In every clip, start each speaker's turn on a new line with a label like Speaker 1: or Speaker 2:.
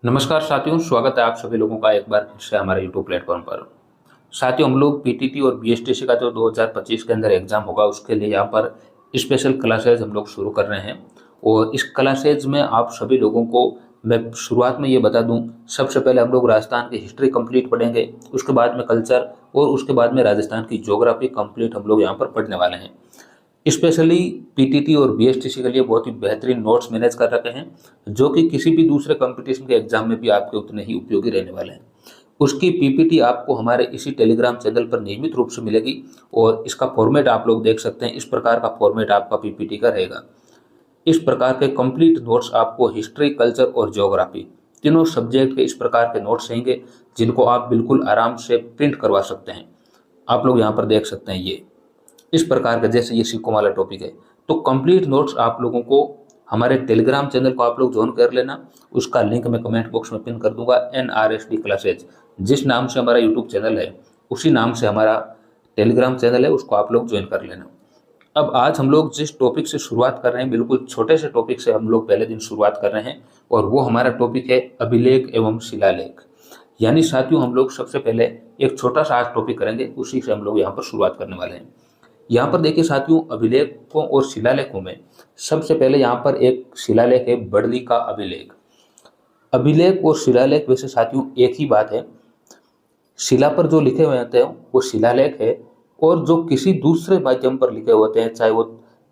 Speaker 1: नमस्कार साथियों, स्वागत है आप सभी लोगों का एक बार फिर से हमारे यूट्यूब प्लेटफॉर्म पर। साथियों, हम लोग पीटीटी और बीएसटीसी का जो 2025 के अंदर एग्जाम होगा उसके लिए यहाँ पर स्पेशल क्लासेज हम लोग शुरू कर रहे हैं। और इस क्लासेज में आप सभी लोगों को मैं शुरुआत में ये बता दूं, सबसे पहले हम लोग राजस्थान की हिस्ट्री कंप्लीट पढ़ेंगे, उसके बाद में कल्चर और उसके बाद में राजस्थान की ज्योग्राफी कंप्लीट हम लोग यहाँ पर पढ़ने वाले हैं। स्पेशली पीटीटी और बीएसटीसी के लिए बहुत ही बेहतरीन नोट्स मैनेज कर रखे हैं, जो कि किसी भी दूसरे कंपटीशन के एग्जाम में भी आपके उतने ही उपयोगी रहने वाले हैं। उसकी पीपीटी आपको हमारे इसी टेलीग्राम चैनल पर नियमित रूप से मिलेगी और इसका फॉर्मेट आप लोग देख सकते हैं। इस प्रकार का फॉर्मेट आपका पीपीटी का रहेगा। इस प्रकार के कंप्लीट नोट्स आपको हिस्ट्री, कल्चर और ज्योग्राफी तीनों सब्जेक्ट के इस प्रकार के नोट्स रहेंगे, जिनको आप बिल्कुल आराम से प्रिंट करवा सकते हैं। आप लोग यहाँ पर देख सकते हैं, ये इस प्रकार का, जैसे ये सिक्कों वाला टॉपिक है। तो कंप्लीट नोट्स आप लोगों को हमारे टेलीग्राम चैनल को आप लोग ज्वाइन कर लेना। उसका लिंक मैं कमेंट बॉक्स में पिन कर दूंगा। NRSD क्लासेज जिस नाम से हमारा यूट्यूब चैनल है, उसी नाम से हमारा टेलीग्राम चैनल है, उसको आप लोग ज्वाइन कर लेना। अब आज हम लोग जिस टॉपिक से शुरुआत कर रहे हैं, बिल्कुल छोटे से टॉपिक से हम लोग पहले दिन शुरुआत कर रहे हैं, और वो हमारा टॉपिक है अभिलेख एवं शिलालेख। यानी साथियों, हम लोग सबसे पहले एक छोटा सा आज टॉपिक करेंगे, उसी से हम लोग यहाँ पर शुरुआत करने वाले हैं। यहाँ पर देखिए साथियों, अभिलेखों और शिलालेखों में सबसे पहले यहाँ पर एक शिलालेख है, बड़ली का अभिलेख। अभिलेख और शिलालेख वैसे साथियों एक ही बात है। शिला पर जो लिखे हुए होते हैं वो शिलालेख है, और जो किसी दूसरे माध्यम पर लिखे होते हैं, चाहे वो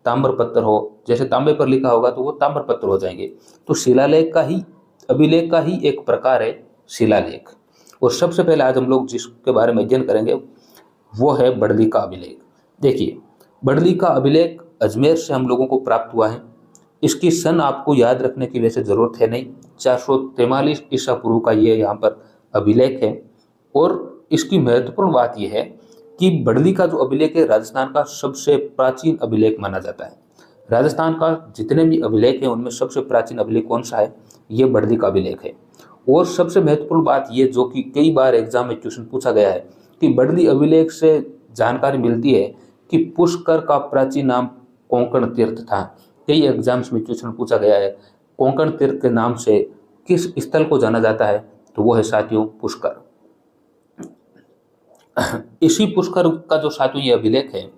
Speaker 1: ताम्र पत्थर हो, जैसे तांबे पर लिखा होगा तो वो ताम्र पत्थर हो जाएंगे। तो शिलालेख का ही, अभिलेख का ही एक प्रकार है शिलालेख। और सबसे पहले आज हम लोग जिसके बारे में अध्ययन करेंगे वो है बड़ली का अभिलेख। देखिए, बड़ली का अभिलेख अजमेर से हम लोगों को प्राप्त हुआ है। इसकी सन आपको याद रखने की वैसे जरूरत है नहीं। 443 ईसा पूर्व का ये यहाँ पर अभिलेख है। और इसकी महत्वपूर्ण बात यह है कि बड़ली का जो अभिलेख है राजस्थान का सबसे प्राचीन अभिलेख माना जाता है। राजस्थान का जितने भी अभिलेख हैं उनमें सबसे प्राचीन अभिलेख कौन सा है? ये बड़ली का अभिलेख है। और सबसे महत्वपूर्ण बात ये, जो कि कई बार एग्जाम में क्वेश्चन पूछा गया है, कि बड़ली अभिलेख से जानकारी मिलती है कि पुष्कर का प्राचीन नाम कोंकण तीर्थ था। कई एग्जाम्स में क्वेश्चन पूछा गया है, कोंकण तीर्थ के नाम से किस स्थल को जाना जाता है? तो वो है साथियों पुष्कर। इसी पुष्कर का जो साथियों ये अभिलेख है,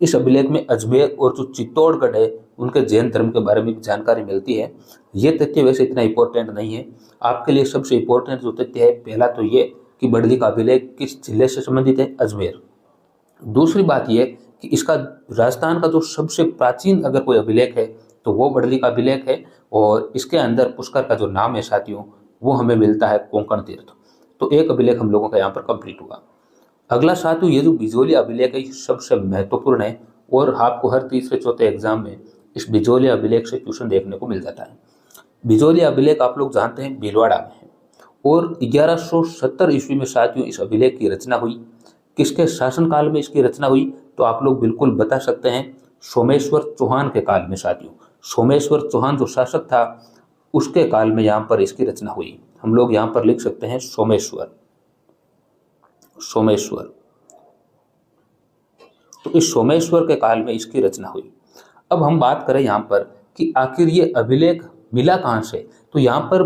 Speaker 1: इस अभिलेख में अजमेर और जो चित्तौड़गढ़ है उनके जैन धर्म के बारे में भी जानकारी मिलती है। ये तथ्य वैसे इतना इंपॉर्टेंट नहीं है। आपके लिए सबसे इंपॉर्टेंट जो तथ्य है, पहला तो ये कि बड़ली का अभिलेख किस जिले से संबंधित है? अजमेर। दूसरी बात यह कि इसका राजस्थान का जो सबसे प्राचीन अगर कोई अभिलेख है तो वो बड़ली का अभिलेख है, और इसके अंदर पुष्कर का जो नाम है साथियों वो हमें मिलता है कोंकण तीर्थ। तो एक अभिलेख हम लोगों का यहाँ पर कंप्लीट हुआ। अगला साथियों, ये जो बिजोलिया अभिलेख है सबसे महत्वपूर्ण है, और आपको हर तीसरे चौथे एग्जाम में इस बिजोलिया अभिलेख से क्वेश्चन देखने को मिल जाता है। बिजोलिया अभिलेख आप लोग जानते हैं भीलवाड़ा में है, और 1170 ईस्वी में साथियों इस अभिलेख की रचना हुई। किसके शासनकाल में इसकी रचना हुई? तो आप लोग बिल्कुल बता सकते हैं, सोमेश्वर चौहान के काल में साथियों। सोमेश्वर चौहान जो शासक था उसके काल में यहाँ पर इसकी रचना हुई। हम लोग यहाँ पर लिख सकते हैं सोमेश्वर। सोमेश्वर, तो इस सोमेश्वर के काल में इसकी रचना हुई। अब हम बात करें यहाँ पर कि आखिर ये अभिलेख मिला कहाँ से? तो यहाँ पर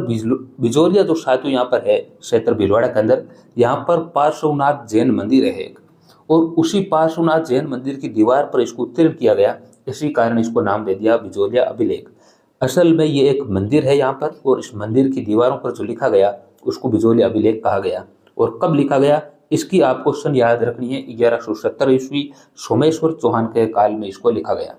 Speaker 1: बिजोलिया जो साथियों यहाँ पर है क्षेत्र भीलवाड़ा के अंदर, यहाँ पर पार्श्वनाथ जैन मंदिर है एक, और उसी पार्श्वनाथ जैन मंदिर की दीवार पर इसको उत्कीर्ण किया गया। इसी कारण इसको नाम दे दिया बिजोलिया अभिलेख। असल में ये एक मंदिर है यहाँ पर, और इस मंदिर की दीवारों पर जो लिखा गया उसको बिजोलिया अभिलेख कहा गया। और कब लिखा गया इसकी आपको सन याद रखनी है, 1170 ईस्वी सोमेश्वर चौहान के काल में इसको लिखा गया।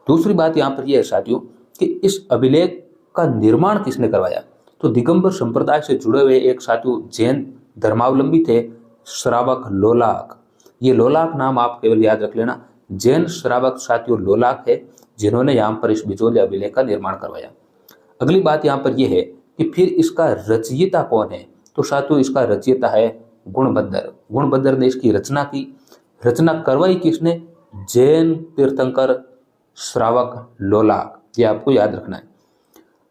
Speaker 1: दूसरी बात यहाँ पर यह है साथियों कि इस अभिलेख का निर्माण किसने करवाया? तो दिगंबर संप्रदाय से जुड़े हुए एक साथियों जैन धर्मावलंबी थे, श्रावक लोलाक। ये लोलाक नाम आप केवल याद रख लेना। जैन श्रावक साथियों लोलाक है, जिन्होंने यहाँ पर इस बिजोलिया अभिलेख का निर्माण करवाया। अगली बात यहाँ पर यह है कि फिर इसका रचयिता कौन है? तो साथियों इसका रचयिता है गुणभद्र। गुणभद्र ने इसकी रचना की। रचना करवाई किसने? जैन तीर्थंकर श्रावक लोलाक। ये आपको याद रखना है।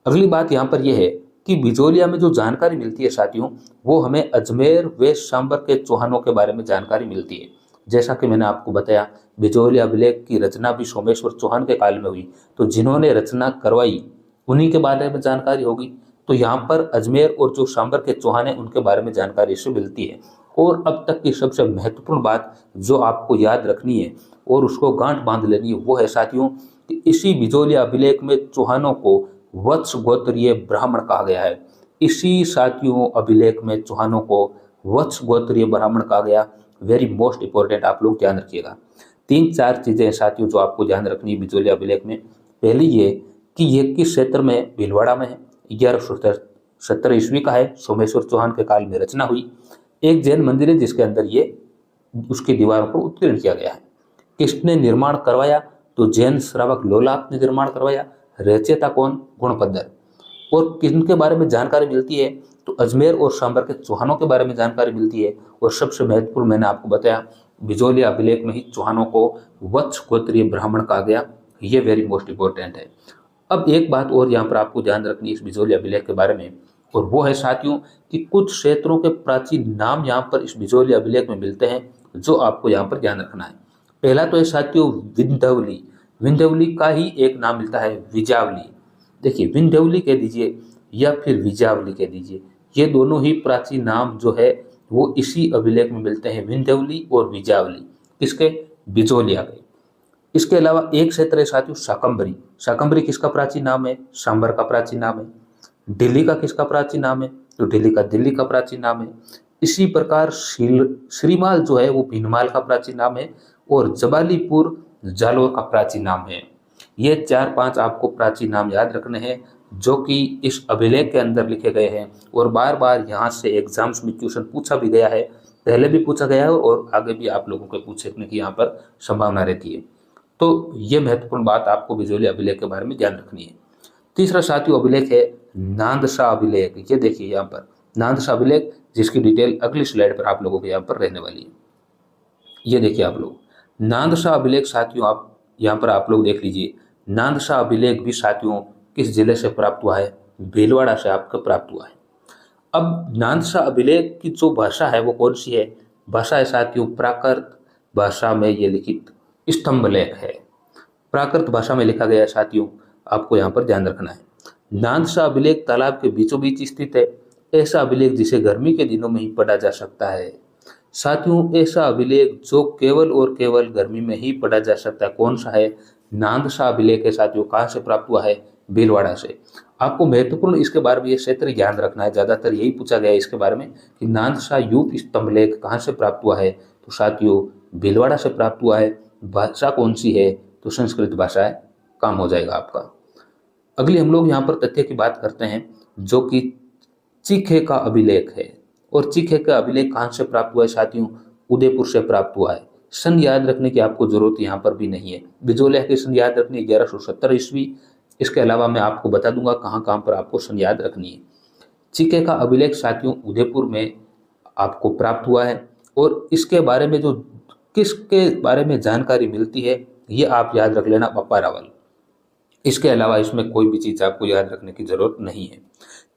Speaker 1: अगली बात यहाँ पर यह है कि बिजोलिया में जो जानकारी मिलती है साथियों, वो हमें अजमेर वेस्ट सांबर के चौहानों के बारे में जानकारी मिलती है। जैसा कि मैंने आपको बताया, बिजोलिया अभिलेख की रचना भी सोमेश्वर चौहान के काल में हुई, तो जिन्होंने रचना करवाई उन्हीं के बारे में जानकारी होगी। तो यहाँ पर अजमेर और जो सांबर के चौहान है उनके बारे में जानकारी इससे मिलती है। और अब तक की सबसे महत्वपूर्ण बात जो आपको याद रखनी है और उसको गांठ बांध लेनी है वो है साथियों कि इसी बिजोलिया अभिलेख में चौहानों को वत्स गोत्रीय ब्राह्मण कहा गया है। इसी साथियों अभिलेख में चौहानों को वत्स गोत्रीय ब्राह्मण कहा गया। वेरी मोस्ट इंपॉर्टेंट, आप लोग ध्यान रखिएगा। 3-4 चीजें हैं साथियों जो आपको ध्यान रखनी है बिजोलिया अभिलेख में। पहली ये कि ये किस क्षेत्र में, भीलवाड़ा में है, 1170 ईस्वी का है, सोमेश्वर चौहान के काल में रचना हुई। एक जैन मंदिर है जिसके अंदर ये उसकी दीवारों पर उत्कीर्ण किया गया है। किसने निर्माण करवाया? तो जैन श्रावक लोलाप ने निर्माण करवाया। रचयिता कौन? गुणपद्दर। और किनके बारे में जानकारी मिलती है? तो अजमेर और सांबर के चौहानों के बारे में जानकारी मिलती है। और सबसे महत्वपूर्ण मैंने आपको बताया बिजोलिया अभिलेख में ही चौहानों को वत्स गोत्रीय ब्राह्मण कहा गया। ये वेरी मोस्ट इंपॉर्टेंट है। अब एक बात और यहाँ पर आपको ध्यान रखनी है इस बिजोलिया अभिलेख के बारे में, और वो है साथियों कि कुछ क्षेत्रों के प्राचीन नाम यहाँ पर इस बिजोलिया अभिलेख में मिलते हैं जो आपको यहाँ पर ध्यान रखना है। पहला तो है साथियों विंध्यवली। विंध्यवली का ही एक नाम मिलता है विजावली। देखिए, विंध्यवली कह दीजिए या फिर विजावली कह दीजिए, ये दोनों ही प्राचीन नाम जो है वो इसी अभिलेख में मिलते हैं, विंध्यवली और विजावली। किसके? बिजोलिया के। इसके अलावा एक क्षेत्र है साथियों शाकंभरी। शाकंभरी किसका प्राचीन नाम है? सांबर का प्राचीन नाम है। दिल्ली का किसका प्राचीन नाम है? तो दिल्ली का दिल्ली का प्राचीन नाम है। इसी प्रकार श्रीमाल जो है वो भीनमाल का प्राचीन नाम है। और जबालीपुर जालोर का प्राचीन नाम है। ये 4-5 आपको प्राचीन नाम याद रखने हैं जो कि इस अभिलेख के अंदर लिखे गए हैं। और बार बार यहाँ से एग्जाम्स में क्वेश्चन पूछा भी गया है, पहले भी पूछा गया है और आगे भी आप लोगों के पूछने की यहाँ पर संभावना रहती है। तो ये महत्वपूर्ण बात आपको बिजोलिया अभिलेख के बारे में ध्यान रखनी है। तीसरा साथियों अभिलेख है नांदशाह अभिलेख। ये देखिए यहाँ पर नांदशाह अभिलेख, जिसकी डिटेल अगली स्लाइड पर आप लोगों को यहाँ पर रहने वाली है। ये देखिए आप लोग नांदशाह अभिलेख साथियों, आप यहाँ पर आप लोग देख लीजिए। नांदशाह अभिलेख भी साथियों किस जिले से प्राप्त हुआ है? भीलवाड़ा से आपको प्राप्त हुआ है। अब नांदशाह अभिलेख की जो भाषा है वो कौन सी है? भाषा है साथियों प्राकृत भाषा में ये लिखित स्तंभ लेख है। प्राकृत भाषा में लिखा गया है साथियों, आपको यहाँ पर ध्यान रखना है। नांदशाह अभिलेख तालाब के बीचों बीच स्थित है। ऐसा अभिलेख जिसे गर्मी के दिनों में ही पढ़ा जा सकता है। साथियों ऐसा अभिलेख जो केवल और केवल गर्मी में ही पढ़ा जा सकता है, कौन सा है? नांदशाह अभिलेख है साथियों। कहाँ से प्राप्त हुआ है? भीलवाड़ा से। आपको महत्वपूर्ण इसके बारे में ये क्षेत्र ध्यान रखना है, ज्यादातर यही पूछा गया है इसके बारे में कि नांदशाह यूप स्तंभ लेख कहाँ से प्राप्त हुआ है? तो साथियों भीलवाड़ा से प्राप्त हुआ है। भाषा कौन सी है? तो संस्कृत भाषा है। काम हो जाएगा आपका। अगली हम लोग यहाँ पर तथ्य की बात करते हैं जो कि चीखे का अभिलेख है। और चीखे का अभिलेख कहाँ से प्राप्त हुआ है साथियों? उदयपुर से प्राप्त हुआ है। सन याद रखने की आपको जरूरत यहाँ पर भी नहीं है। बिजोलिया की सन याद रखनी 1170 ईस्वी। इसके अलावा मैं आपको बता दूंगा कहाँ कहाँ पर आपको सन याद रखनी है। चीखे का अभिलेख साथियों उदयपुर में आपको प्राप्त हुआ है। और इसके बारे में जो किसके बारे में जानकारी मिलती है ये आप याद रख लेना, बप्पा रावल। इसके अलावा इसमें कोई भी चीज आपको याद रखने की जरूरत नहीं है।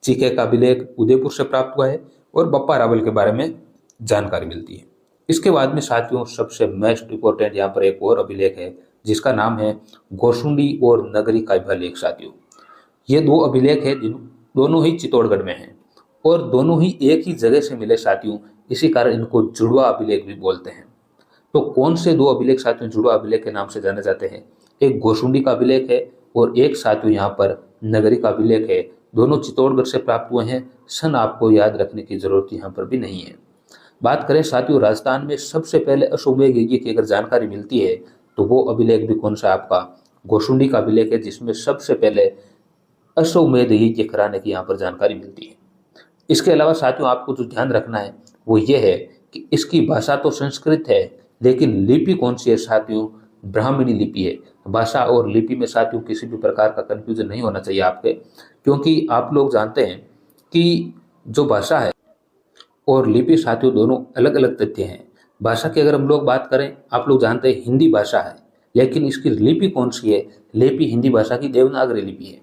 Speaker 1: चीखे का अभिलेख उदयपुर से प्राप्त हुआ है और बप्पा रावल के बारे में जानकारी मिलती है। इसके बाद में साथियों सबसे मोस्ट इंपॉर्टेंट यहाँ पर एक और अभिलेख है जिसका नाम है गोसुंडी और नगरी का अभिलेख। साथियों ये दो अभिलेख है दोनों ही चित्तौड़गढ़ में हैं और दोनों ही एक ही जगह से मिले साथियों, इसी कारण इनको जुड़वा अभिलेख भी बोलते हैं। तो कौन से दो अभिलेख साथियों जुड़वा अभिलेख के नाम से जाने जाते हैं? एक गोसुंडी का अभिलेख है और एक साथियों यहाँ पर नगरी का अभिलेख है। दोनों चित्तौड़गढ़ से प्राप्त हुए हैं। सन आपको याद रखने की जरूरत यहाँ पर भी नहीं है। बात करें साथियों राजस्थान में सबसे पहले अश्वमेध यज्ञ की अगर जानकारी मिलती है तो वो अभिलेख भी कौन सा? आपका गोसुंडी का अभिलेख है, जिसमें सबसे पहले अश्वमेध यज्ञ कराने की यहाँ पर जानकारी मिलती है। इसके अलावा साथियों आपको जो ध्यान रखना है वो ये है कि इसकी भाषा तो संस्कृत है लेकिन लिपि कौन सी है साथियों? ब्राह्मणी लिपि है। भाषा और लिपि में साथियों किसी भी प्रकार का कंफ्यूजन नहीं होना चाहिए आपके, क्योंकि आप लोग जानते हैं कि जो भाषा है और लिपि साथियों दोनों अलग अलग तथ्य हैं। भाषा की अगर हम लोग बात करें, आप लोग जानते हैं हिंदी भाषा है लेकिन इसकी लिपि कौन सी है? लिपि हिंदी भाषा की देवनागरी लिपि है।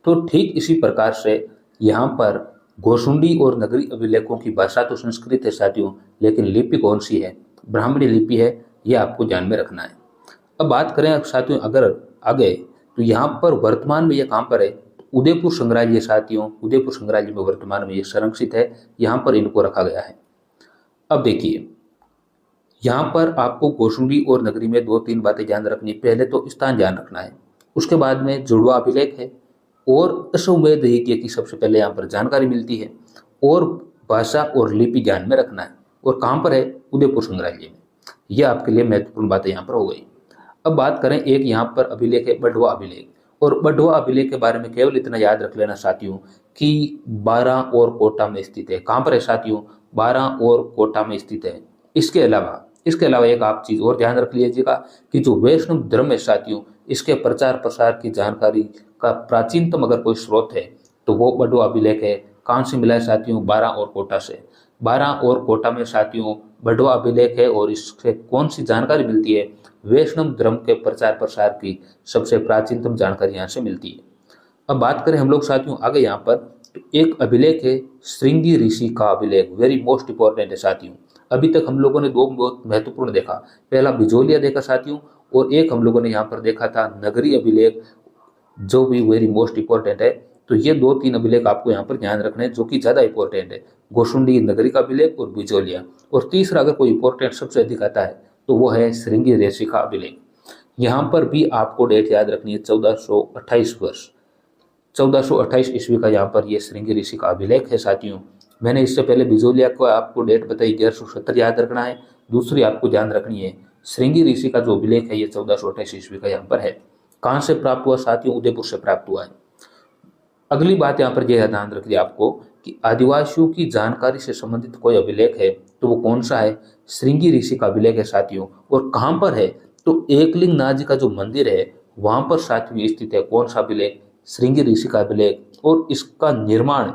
Speaker 1: तो ठीक इसी प्रकार से यहाँ पर गोसुंडी और नगरी अभिलेखों की भाषा तो संस्कृत है साथियों, लेकिन लिपि कौन सी है? ब्राह्मणी लिपि है। ये आपको ध्यान में रखना है। अब बात करें साथियों अगर आगे, तो यहाँ पर वर्तमान में ये कहाँ पर है? उदयपुर संग्रहालय साथियों, उदयपुर संग्रहालय में वर्तमान में ये संरक्षित है, यहाँ पर इनको रखा गया है। अब देखिए, यहाँ पर आपको कौशुंबी और नगरी में 2-3 बातें ध्यान रखनी है। पहले तो स्थान ध्यान रखना है, उसके बाद में जुड़वा अभिलेख है और अश्वमेध यज्ञ की सबसे पहले यहाँ पर जानकारी मिलती है, और भाषा और लिपि ध्यान में रखना है। और कहाँ पर है? उदयपुर संग्रहालय में। यह आपके लिए महत्वपूर्ण बातें यहाँ पर हो गई। अब बात करें, एक यहाँ पर अभिलेख है बढ़वा अभिलेख, और बढ़वा अभिलेख के बारे में केवल इतना याद रख लेना साथियों कि 12 और कोटा में स्थित है। कहाँ पर है साथियों? 12 और कोटा में स्थित है। इसके अलावा एक आप चीज और ध्यान रख लीजिएगा कि जो वैष्णव धर्म है साथियों, इसके प्रचार प्रसार की जानकारी का प्राचीनतम अगर कोई स्रोत है तो वो बढ़वा अभिलेख है। कहाँ से मिला है साथियों? 12 और कोटा से। 12 और कोटा में साथियों बढ़वा अभिलेख है, और इससे कौन सी जानकारी मिलती है? वैष्णव धर्म के प्रचार प्रसार की सबसे प्राचीनतम जानकारी यहाँ से मिलती है। अब बात करें हम लोग साथियों आगे यहाँ पर, तो एक अभिलेख है श्रृंगी ऋषि का अभिलेख, वेरी मोस्ट इंपॉर्टेंट है साथियों। अभी तक हम लोगों ने 2 बहुत महत्वपूर्ण देखा, पहला बिजोलिया देखा साथियों, और एक हम लोगों ने यहाँ पर देखा था नगरी अभिलेख, जो भी वेरी मोस्ट इंपॉर्टेंट है। तो ये 2-3 अभिलेख आपको यहाँ पर ध्यान रखने हैं जो कि ज्यादा इंपॉर्टेंट है, गोशुंडी नगरी का अभिलेख और बिजोलिया। और तीसरा अगर कोई इंपॉर्टेंट सबसे अधिक आता है तो वो है श्रृंगी ऋषि का अभिलेख। यहाँ पर भी आपको डेट याद रखनी है, 1428 वर्ष, 1428 ईस्वी का यहाँ पर ये श्रृंगी ऋषि का अभिलेख है साथियों। मैंने इससे पहले बिजोलिया को आपको डेट बताई 1170 याद रखना है। दूसरी आपको ध्यान रखनी है श्रृंगी ऋषि का जो अभिलेख है ये 1428 ईस्वी का यहाँ पर है। कहाँ से प्राप्त हुआ साथियों? उदयपुर से प्राप्त हुआ है। अगली बात यहाँ पर यह ध्यान रखिए आपको कि आदिवासियों की जानकारी से संबंधित कोई अभिलेख है तो वो कौन सा है? श्रृंगी ऋषि का अभिलेख है साथियों। और कहाँ पर है? तो एकलिंग नाथ जी का जो मंदिर है वहां पर साथियों स्थित है। कौन सा अभिलेख? श्रृंगी ऋषि का अभिलेख। और इसका निर्माण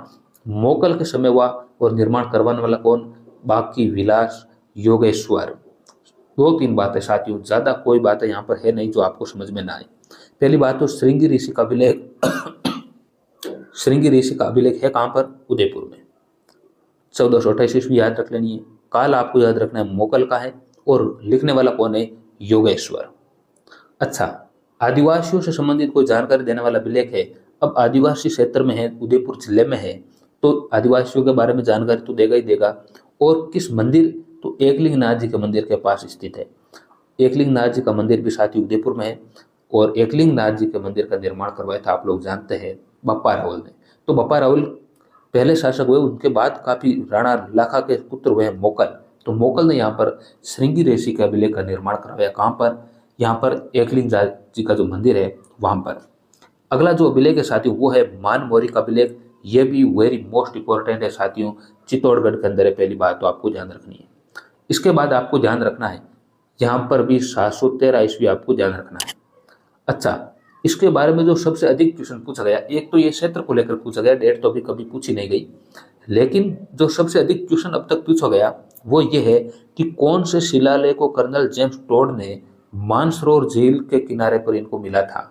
Speaker 1: मोगल के समय हुआ, और निर्माण करवाने वाला कौन? बाकी विलास योगेश्वर। 2-3 बातें साथियों, ज्यादा कोई बातें यहाँ पर है नहीं जो आपको समझ में ना आए। पहली बात तो श्रृंगी ऋषि का अभिलेख श्रृंगी ऋषि का अभिलेख है कहाँ पर? उदयपुर में। 1428 ईस्वी याद रख लेनी है। काल आपको याद रखना है मोगल का है, और लिखने वाला कौन है? योगेश्वर। अच्छा, आदिवासियों से संबंधित कोई जानकारी देने वाला अभिलेख है। अब आदिवासी क्षेत्र में है, उदयपुर जिले में है, तो आदिवासियों के बारे में जानकारी तो देगा ही देगा। और किस मंदिर? तो एकलिंग नाथ जी के मंदिर के पास स्थित है। एकलिंग नाथ जी का मंदिर भी साथियों उदयपुर में है, और एकलिंग नाथ जी के मंदिर का निर्माण करवाया था आप लोग जानते हैं बप्पा रावल ने। तो बप्पा रावल पहले शासक हुए, उनके बाद काफी राणा लाखा के पुत्र हुए मोगल। तो मोगल ने यहाँ पर श्रृंगी ऋषि के अभिलेख का निर्माण करवाया। कहाँ पर? यहाँ पर एकलिंग जी का जो मंदिर है वहां पर। अगला जो अभिलेख है साथियों वो है मानमोरी का अभिलेख। ये भी वेरी मोस्ट इंपॉर्टेंट है साथियों, चित्तौड़गढ़ के अंदर है। पहली बात तो आपको ध्यान रखनी है। इसके बाद आपको ध्यान रखना है यहाँ पर भी 713 ईस्वी आपको ध्यान रखना है। अच्छा, इसके बारे में जो सबसे अधिक क्वेश्चन पूछा गया, एक तो ये क्षेत्र को लेकर पूछा गया, डेट तो अभी कभी पूछी नहीं गई, लेकिन जो सबसे अधिक क्वेश्चन अब तक पूछा गया वो ये है कि कौन से शिलालेख को कर्नल जेम्स टोड ने मानसरोवर झील के किनारे पर इनको मिला था।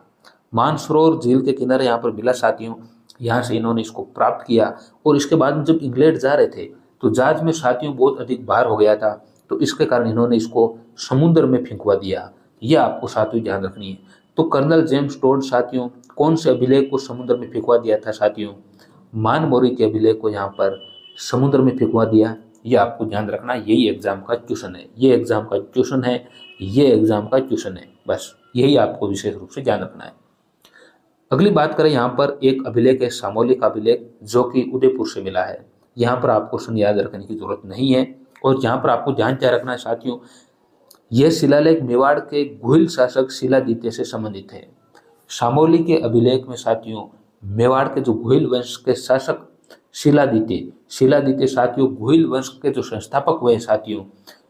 Speaker 1: मानसरोवर झील के किनारे यहाँ पर मिला साथियों, यहाँ से इन्होंने इसको प्राप्त किया। और इसके बाद जब इंग्लैंड जा रहे थे तो जहाज में साथियों बहुत अधिक भार हो गया था, तो इसके कारण इन्होंने इसको समुद्र में फेंकवा दिया। यह आपको साथियों ध्यान रखनी है। तो कर्नल जेम्स टोड साथियों कौन से अभिलेख को समुद्र में फेंकवा दिया था साथियों? मानमोरी के अभिलेख को यहाँ पर समुद्र में फेंकवा दिया। ये आपको ध्यान रखना, यही एग्जाम का क्वेश्चन है, ये एग्जाम का क्वेश्चन है, ये एग्जाम का क्वेश्चन है। बस यही आपको विशेष रूप से ध्यान रखना है। अगली बात करें, यहाँ पर एक अभिलेख है सामोली का अभिलेख, जो कि उदयपुर से मिला है। यहाँ पर आपको क्वेश्चन याद रखने की जरूरत नहीं है। और यहाँ पर आपको ध्यान क्या रखना है साथियों, यह शिलालेख मेवाड़ के गुहिल शासक शिलादित्य से संबंधित है। सामोली के अभिलेख में साथियों मेवाड़ के जो गुहिल वंश के शासक शिलादित्य साथियों गुहिल वंश के जो संस्थापक हुए साथियों,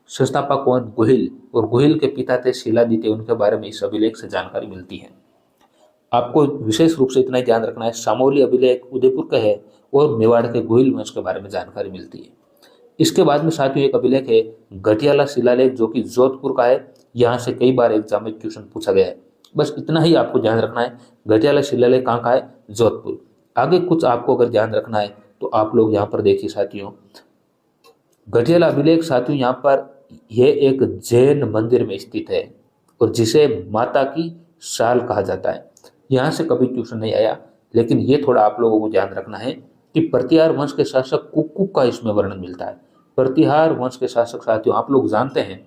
Speaker 1: संस्थापक कौन? गुहिल, और गुहिल के पिता थे शिलादित्य। उनके बारे में इस अभिलेख से जानकारी मिलती है। आपको विशेष रूप से इतना ही ध्यान रखना है, सामोली अभिलेख उदयपुर का है और मेवाड़ के गुहिल वंश के बारे में जानकारी मिलती है। इसके बाद में साथियों एक अभिलेख है गठियाला शिलालेख, जो कि जोधपुर का है। यहाँ से कई बार एग्जाम में क्वेश्चन पूछा गया है। बस इतना ही आपको ध्यान रखना है, गठियाला शिलालेख कहाँ का है? जोधपुर। आगे कुछ आपको अगर ध्यान रखना है तो आप लोग यहाँ पर देखिए साथियों, गठियाला अभिलेख साथियों यहाँ पर यह एक जैन मंदिर में स्थित है और जिसे माता की साल कहा जाता है। यहाँ से कभी क्वेश्चन नहीं आया लेकिन ये थोड़ा आप लोगों को ध्यान रखना है कि प्रतिहार वंश के शासक कुक्कुट का इसमें वर्णन मिलता है। प्रतिहार वंश के शासक साथियों आप लोग जानते हैं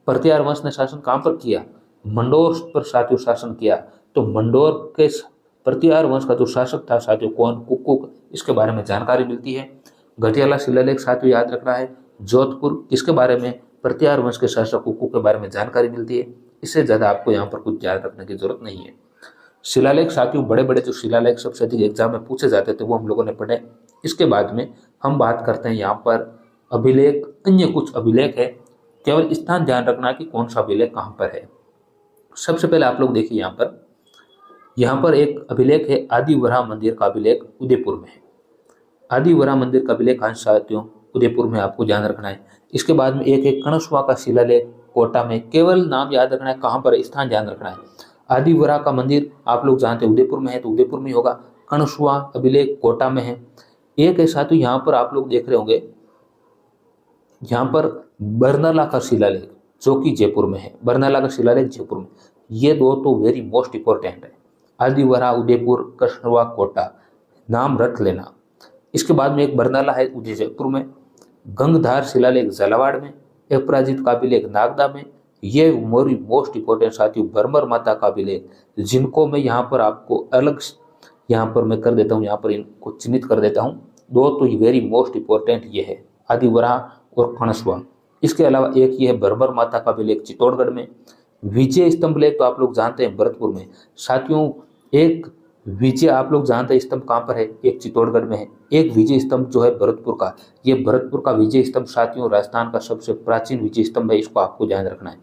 Speaker 1: प्रतिहार वंश ने शासन कहाँ पर किया, मंडोर पर साथियों शासन किया। तो मंडोर के प्रतिहार वंश का जो शासक था साथियों कौन, कुक्कुट, इसके बारे में जानकारी मिलती है। घटियाला शिलालेख साथियों याद रखना है जोधपुर, इसके बारे में प्रतिहार वंश के शासक कुक्कुट के बारे में जानकारी मिलती है। इससे ज्यादा आपको यहाँ पर कुछ याद रखने की जरूरत नहीं है। शिलालेख साथियों बड़े बड़े जो शिलालेख सबसे अधिक एग्जाम में पूछे जाते थे वो हम लोगों ने पढ़े। इसके बाद में हम बात करते हैं यहाँ पर अभिलेख, अन्य कुछ अभिलेख है, केवल स्थान ध्यान रखना कि कौन सा अभिलेख कहाँ पर है। सबसे पहले आप लोग देखिए यहाँ पर एक अभिलेख है आदि वराह मंदिर का अभिलेख उदयपुर में है। आदि वराह मंदिर का अभिलेख कहाँ साथियों, उदयपुर में, आपको ध्यान रखना है। इसके बाद में एक है कणसुआ का शिलालेख कोटा में, केवल नाम याद रखना है, कहाँ पर स्थान ध्यान रखना है। आदि वराह का मंदिर आप लोग जानते हैं उदयपुर में है तो उदयपुर में होगा। कणसुआ अभिलेख कोटा में है। एक है साथियों यहाँ पर आप लोग देख रहे होंगे यहाँ पर बरनाला का शिलालेख जो कि जयपुर में है। बरनाला का शिलालेख जयपुर में, ये दो तो वेरी मोस्ट इंपॉर्टेंट है। आदि वराह उदयपुर, कणसुआ कोटा, नाम रख लेना। इसके बाद में एक बरनाला है उदय जयपुर में, गंगधार शिलालेख झालावाड़ में, अपराजित का अभिलेख नागदा में। ये मोरी मोस्ट इंपॉर्टेंट साथियों बर्मर माता का अभिलेख, जिनको मैं यहाँ पर आपको अलग यहाँ पर मैं कर देता हूँ, यहाँ पर इनको चिन्हित कर देता हूँ। दो तो वेरी मोस्ट इंपॉर्टेंट ये है आदि वराह और कणसुआ। इसके अलावा एक ये है बर्मर माता का अभिलेख चित्तौड़गढ़ में। विजय स्तंभ लेख तो आप लोग जानते हैं भरतपुर में। साथियों एक विजय आप लोग जानते हैं स्तंभ कहाँ पर है, एक चित्तौड़गढ़ में है। एक विजय स्तंभ जो है भरतपुर का, ये भरतपुर का विजय स्तंभ साथियों राजस्थान का सबसे प्राचीन विजय स्तंभ है, इसको आपको ध्यान रखना है।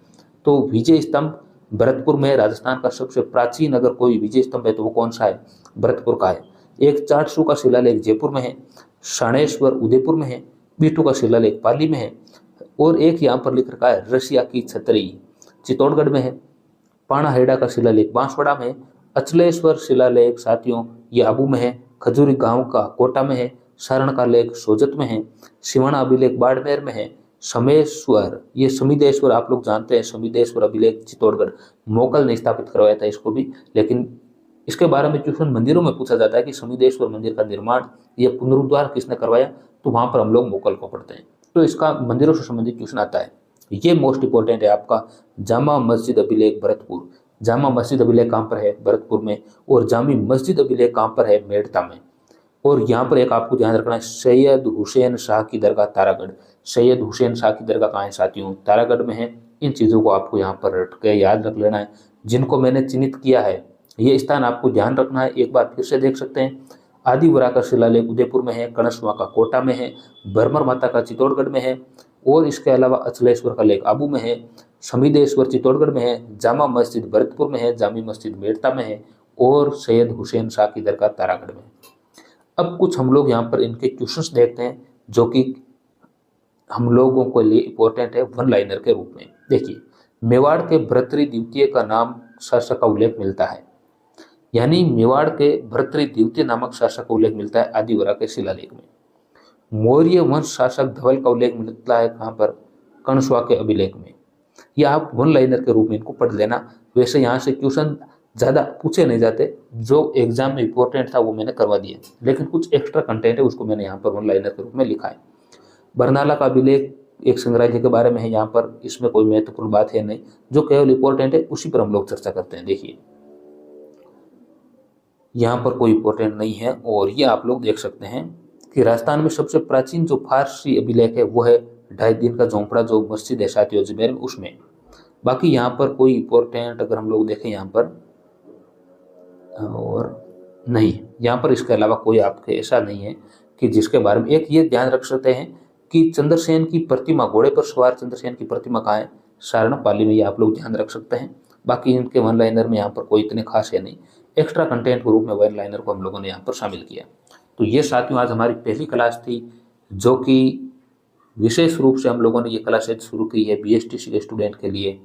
Speaker 1: तो विजय स्तंभ भरतपुर में, राजस्थान का सबसे प्राचीन अगर कोई विजय स्तंभ है तो वो कौन सा है, भरतपुर का है। एक चाटसू का शिलालेख जयपुर में है, शाणेश्वर उदयपुर में है, बीटू का शिलालेख पाली में है, और एक यहाँ पर लिख रखा है रसिया की छतरी चित्तौड़गढ़ में है। पाणाहेड़ा का शिलालेख बांसवाड़ा में है। अचलेश्वर शिलालेख साथियों ये आबू में है। खजूरी गांव का कोटा में है। सारण का लेख सोजत में है। सिवाना अभिलेख बाड़मेर में है। समेश्वर ये समिदेश्वर आप लोग जानते हैं, समिदेश्वर अभिलेख चित्तौड़गढ़, मोगल ने स्थापित करवाया था इसको भी, लेकिन इसके बारे में ट्यूशन मंदिरों में पूछा जाता है कि समिदेश्वर मंदिर का निर्माण या पुनरुद्धार किसने करवाया, तो वहां पर हम लोग मोगल को पढ़ते हैं, तो इसका मंदिरों से संबंधित ट्यूशन आता है। ये मोस्ट इंपॉर्टेंट है आपका जामा मस्जिद अभिलेख भरतपुर। जामा मस्जिद अभिलेख कहाँ पर है, भरतपुर में, और जामी मस्जिद अभिलेख कहाँ पर है, मेड़ता में। और यहाँ पर एक आपको ध्यान रखना है सैयद हुसैन शाह की दरगाह तारागढ़। सैयद हुसैन शाह की दरगाह कहाँ है साथियों, तारागढ़ में है। इन चीज़ों को आपको यहाँ पर रट के याद रख लेना है, जिनको मैंने चिन्हित किया है ये स्थान आपको ध्यान रखना है। एक बार फिर से देख सकते हैं, आदि वराह का शिलालेख उदयपुर में है, कणसुआ का कोटा में है, बर्मर माता का चित्तौड़गढ़ में है, और इसके अलावा अचलेश्वर का लेख आबू में है, समिदेश्वर चित्तौड़गढ़ में है, जामा मस्जिद भरतपुर में है, जामी मस्जिद मेड़ता में है, और सैयद हुसैन शाह की दरगाह तारागढ़ में है। अब कुछ हम लोग यहाँ पर इनके क्वेश्चंस देखते हैं जो कि हम लोगों के लिए इंपॉर्टेंट है वन लाइनर के रूप में। देखिए, मेवाड़ के भर्तृहरि द्वितीय का नाम शासक का उल्लेख मिलता है, यानी मेवाड़ के भर्तृहरि द्वितीय नामक शासक का उल्लेख मिलता है आदि वराह के शिलालेख में। मौर्य वंश शासक धवल का उल्लेख मिलता है कहाँ पर, कणसुआ के अभिलेख में। या आप वन लाइनर के रूप में इनको पढ़ लेना। वैसे यहाँ से क्वेश्चन ज़्यादा पूछे नहीं जाते, जो एग्जाम में इंपॉर्टेंट था वो मैंने करवा दिया, लेकिन कुछ एक्स्ट्रा कंटेंट है उसको मैंने यहाँ पर वन लाइनर के रूप में लिखा है। बरनाला का अभिलेख एक संग्रहालय के बारे में है, यहाँ पर इसमें कोई महत्वपूर्ण बात है नहीं, जो केवल इंपॉर्टेंट है उसी पर हम लोग चर्चा करते हैं। देखिए, यहाँ पर कोई इंपॉर्टेंट नहीं है। और ये आप लोग देख सकते हैं कि राजस्थान में सबसे प्राचीन जो फारसी अभिलेख है वो है 2.5 दिन का झोंपड़ा जो मस्जिद है साथियों अजमेर में, उसमें। बाकी यहाँ पर कोई इंपॉर्टेंट अगर हम लोग देखें यहाँ पर और नहीं, यहाँ पर इसके अलावा कोई आपके ऐसा नहीं है कि जिसके बारे में। एक ये ध्यान रख सकते हैं कि चंद्रसेन की प्रतिमा, घोड़े पर सवार चंद्रसेन की प्रतिमा कहाँ है, सारण पाली में, ये आप लोग ध्यान रख सकते हैं। बाकी इनके वन लाइनर में यहाँ पर कोई इतने खास है नहीं, एक्स्ट्रा कंटेंट के रूप में वन लाइनर को हम लोगों ने यहाँ पर शामिल किया। तो ये साथियों आज हमारी पहली क्लास थी, जो कि विशेष रूप से हम लोगों ने ये क्लासेज शुरू की है बीएसटीसी के स्टूडेंट के लिए।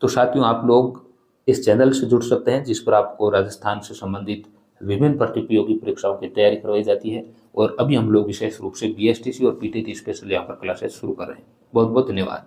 Speaker 1: तो साथियों आप लोग इस चैनल से जुड़ सकते हैं, जिस पर आपको राजस्थान से संबंधित विभिन्न प्रतियोगी परीक्षाओं की तैयारी करवाई जाती है। और अभी हम लोग विशेष रूप से बीएसटीसी और पीटीटी स्पेशल यहाँ पर क्लासेज शुरू कर रहे हैं। बहुत बहुत धन्यवाद।